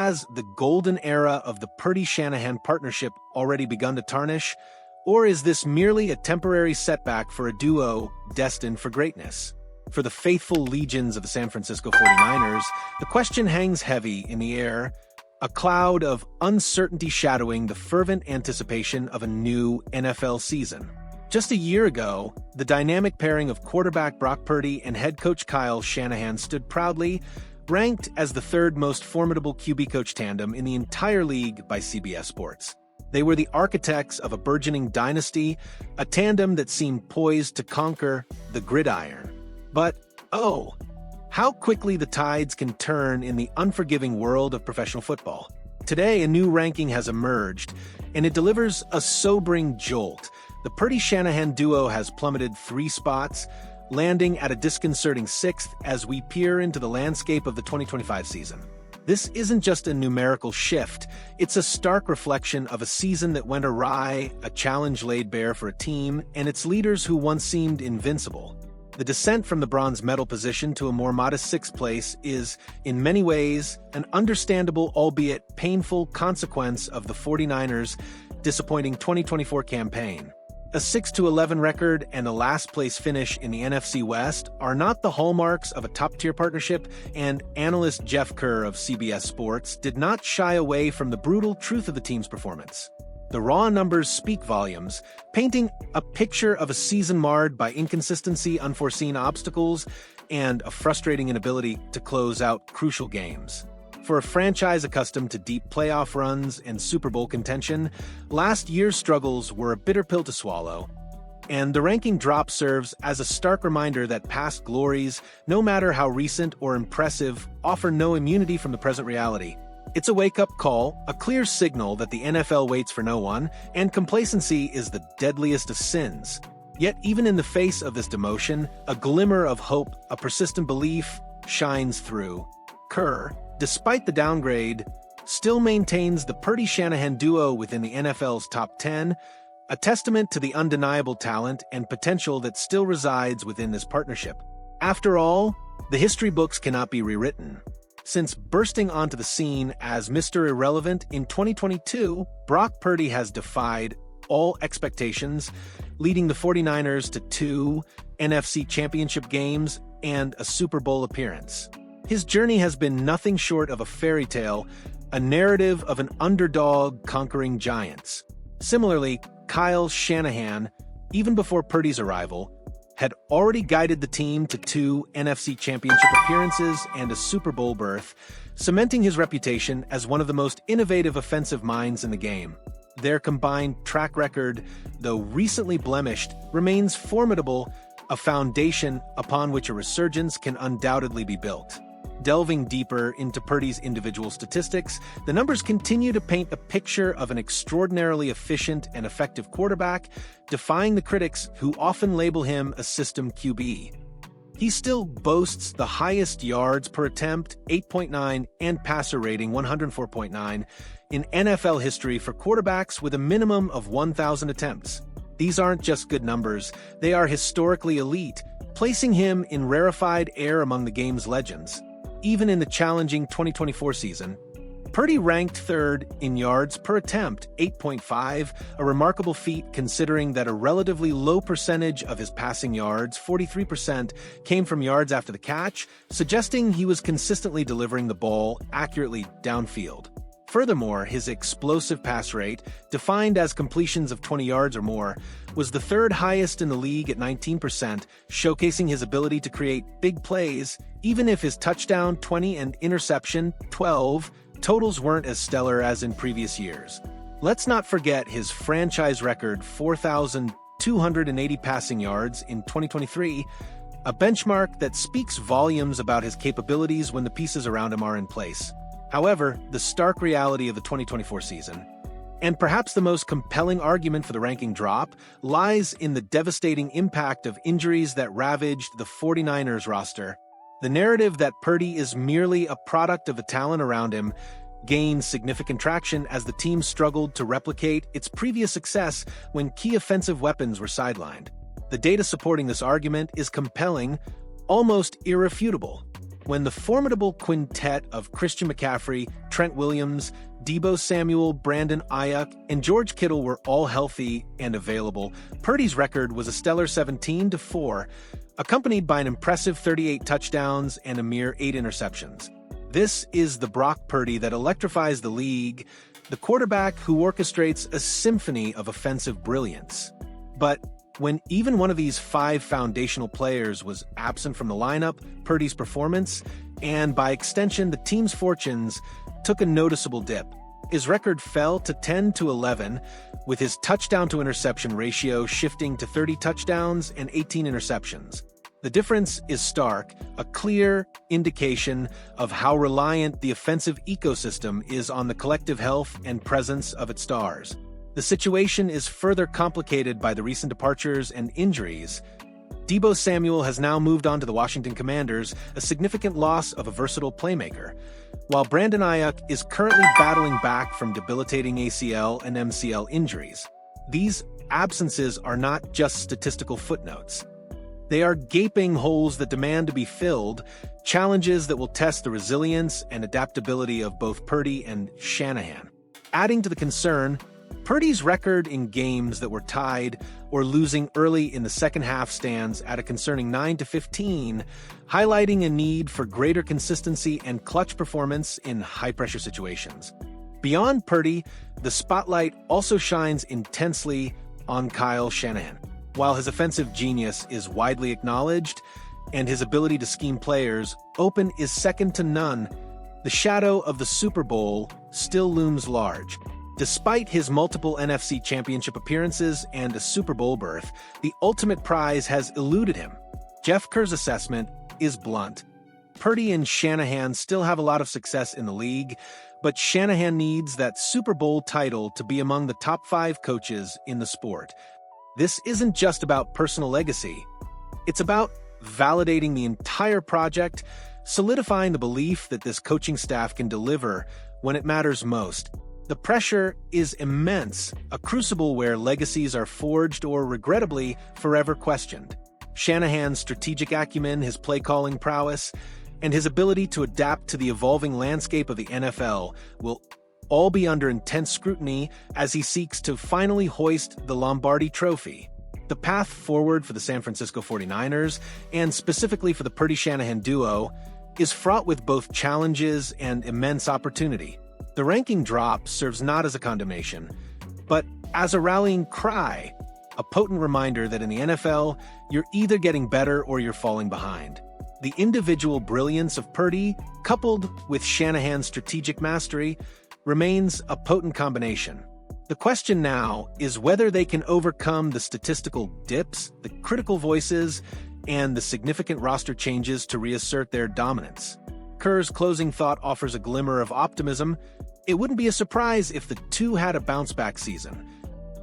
has the golden era of the Purdy-Shanahan partnership already begun to tarnish, or is this merely a temporary setback for a duo destined for greatness? For the faithful legions of the San Francisco 49ers, the question hangs heavy in the air, a cloud of uncertainty shadowing the fervent anticipation of a new NFL season. Just a year ago, the dynamic pairing of quarterback Brock Purdy and head coach Kyle Shanahan stood proudly, ranked as the third most formidable QB coach tandem in the entire league by CBS Sports. They were the architects of a burgeoning dynasty, a tandem that seemed poised to conquer the gridiron. But, how quickly the tides can turn in the unforgiving world of professional football. Today, a new ranking has emerged, and it delivers a sobering jolt. The Purdy-Shanahan duo has plummeted 3 spots, landing at a disconcerting 6th as we peer into the landscape of the 2025 season. This isn't just a numerical shift, it's a stark reflection of a season that went awry, a challenge laid bare for a team, and its leaders who once seemed invincible. The descent from the bronze medal position to a more modest 6th place is, in many ways, an understandable, albeit painful, consequence of the 49ers' disappointing 2024 campaign. A 6-11 record and a last-place finish in the NFC West are not the hallmarks of a top-tier partnership, and analyst Jeff Kerr of CBS Sports did not shy away from the brutal truth of the team's performance. The raw numbers speak volumes, painting a picture of a season marred by inconsistency, unforeseen obstacles, and a frustrating inability to close out crucial games. For a franchise accustomed to deep playoff runs and Super Bowl contention, last year's struggles were a bitter pill to swallow. And the ranking drop serves as a stark reminder that past glories, no matter how recent or impressive, offer no immunity from the present reality. It's a wake-up call, a clear signal that the NFL waits for no one, and complacency is the deadliest of sins. Yet even in the face of this demotion, a glimmer of hope, a persistent belief, shines through. Kerr, despite the downgrade, still maintains the Purdy-Shanahan duo within the NFL's top 10, a testament to the undeniable talent and potential that still resides within this partnership. After all, the history books cannot be rewritten. Since bursting onto the scene as Mr. Irrelevant in 2022, Brock Purdy has defied all expectations, leading the 49ers to 2 NFC Championship games and a Super Bowl appearance. His journey has been nothing short of a fairy tale, a narrative of an underdog conquering giants. Similarly, Kyle Shanahan, even before Purdy's arrival, had already guided the team to 2 NFC Championship appearances and a Super Bowl berth, cementing his reputation as one of the most innovative offensive minds in the game. Their combined track record, though recently blemished, remains formidable, a foundation upon which a resurgence can undoubtedly be built. Delving deeper into Purdy's individual statistics, the numbers continue to paint a picture of an extraordinarily efficient and effective quarterback, defying the critics who often label him a system QB. He still boasts the highest yards per attempt, 8.9, and passer rating, 104.9, in NFL history for quarterbacks with a minimum of 1,000 attempts. These aren't just good numbers, they are historically elite, placing him in rarefied air among the game's legends. Even in the challenging 2024 season, Purdy ranked 3rd in yards per attempt, 8.5, a remarkable feat considering that a relatively low percentage of his passing yards, 43%, came from yards after the catch, suggesting he was consistently delivering the ball accurately downfield. Furthermore, his explosive pass rate, defined as completions of 20 yards or more, was the 3rd highest in the league at 19%, showcasing his ability to create big plays, even if his touchdown 20 and interception 12 totals weren't as stellar as in previous years. Let's not forget his franchise record 4,280 passing yards in 2023, a benchmark that speaks volumes about his capabilities when the pieces around him are in place. However, the stark reality of the 2024 season, and perhaps the most compelling argument for the ranking drop, lies in the devastating impact of injuries that ravaged the 49ers roster. The narrative that Purdy is merely a product of the talent around him gained significant traction as the team struggled to replicate its previous success when key offensive weapons were sidelined. The data supporting this argument is compelling, almost irrefutable. When the formidable quintet of Christian McCaffrey, Trent Williams, Deebo Samuel, Brandon Ayuk, and George Kittle were all healthy and available, Purdy's record was a stellar 17-4, accompanied by an impressive 38 touchdowns and a mere 8 interceptions. This is the Brock Purdy that electrifies the league, the quarterback who orchestrates a symphony of offensive brilliance. But when even one of these 5 foundational players was absent from the lineup, Purdy's performance, and by extension the team's fortunes, took a noticeable dip. His record fell to 10-11, with his touchdown-to-interception ratio shifting to 30 touchdowns and 18 interceptions. The difference is stark, a clear indication of how reliant the offensive ecosystem is on the collective health and presence of its stars. The situation is further complicated by the recent departures and injuries. Deebo Samuel has now moved on to the Washington Commanders, a significant loss of a versatile playmaker, while Brandon Ayuk is currently battling back from debilitating ACL and MCL injuries. These absences are not just statistical footnotes. They are gaping holes that demand to be filled, challenges that will test the resilience and adaptability of both Purdy and Shanahan. Adding to the concern, Purdy's record in games that were tied or losing early in the second half stands at a concerning 9-15, highlighting a need for greater consistency and clutch performance in high-pressure situations. Beyond Purdy, the spotlight also shines intensely on Kyle Shanahan. While his offensive genius is widely acknowledged and his ability to scheme players open is second to none, the shadow of the Super Bowl still looms large. Despite his multiple NFC Championship appearances and a Super Bowl berth, the ultimate prize has eluded him. Jeff Kerr's assessment is blunt. Purdy and Shanahan still have a lot of success in the league, but Shanahan needs that Super Bowl title to be among the top 5 coaches in the sport. This isn't just about personal legacy. It's about validating the entire project, solidifying the belief that this coaching staff can deliver when it matters most. The pressure is immense, a crucible where legacies are forged or, regrettably, forever questioned. Shanahan's strategic acumen, his play-calling prowess, and his ability to adapt to the evolving landscape of the NFL will all be under intense scrutiny as he seeks to finally hoist the Lombardi Trophy. The path forward for the San Francisco 49ers, and specifically for the Purdy-Shanahan duo, is fraught with both challenges and immense opportunity. The ranking drop serves not as a condemnation, but as a rallying cry, a potent reminder that in the NFL, you're either getting better or you're falling behind. The individual brilliance of Purdy, coupled with Shanahan's strategic mastery, remains a potent combination. The question now is whether they can overcome the statistical dips, the critical voices, and the significant roster changes to reassert their dominance. Kerr's closing thought offers a glimmer of optimism. It wouldn't be a surprise if the two had a bounce-back season.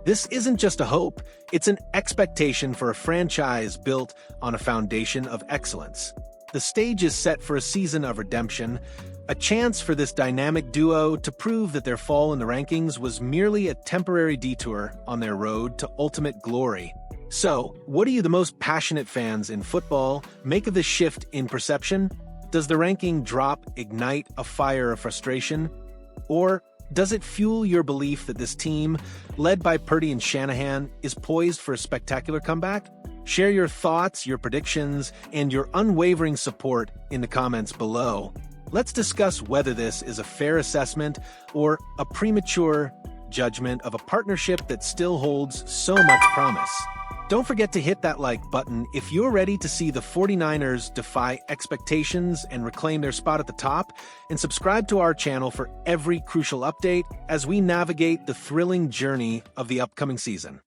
This isn't just a hope, it's an expectation for a franchise built on a foundation of excellence. The stage is set for a season of redemption, a chance for this dynamic duo to prove that their fall in the rankings was merely a temporary detour on their road to ultimate glory. So, what do you, the most passionate fans in football, make of this shift in perception? Does the ranking drop ignite a fire of frustration? Or does it fuel your belief that this team, led by Purdy and Shanahan, is poised for a spectacular comeback? Share your thoughts, your predictions, and your unwavering support in the comments below. Let's discuss whether this is a fair assessment or a premature judgment of a partnership that still holds so much promise. Don't forget to hit that like button if you're ready to see the 49ers defy expectations and reclaim their spot at the top, and subscribe to our channel for every crucial update as we navigate the thrilling journey of the upcoming season.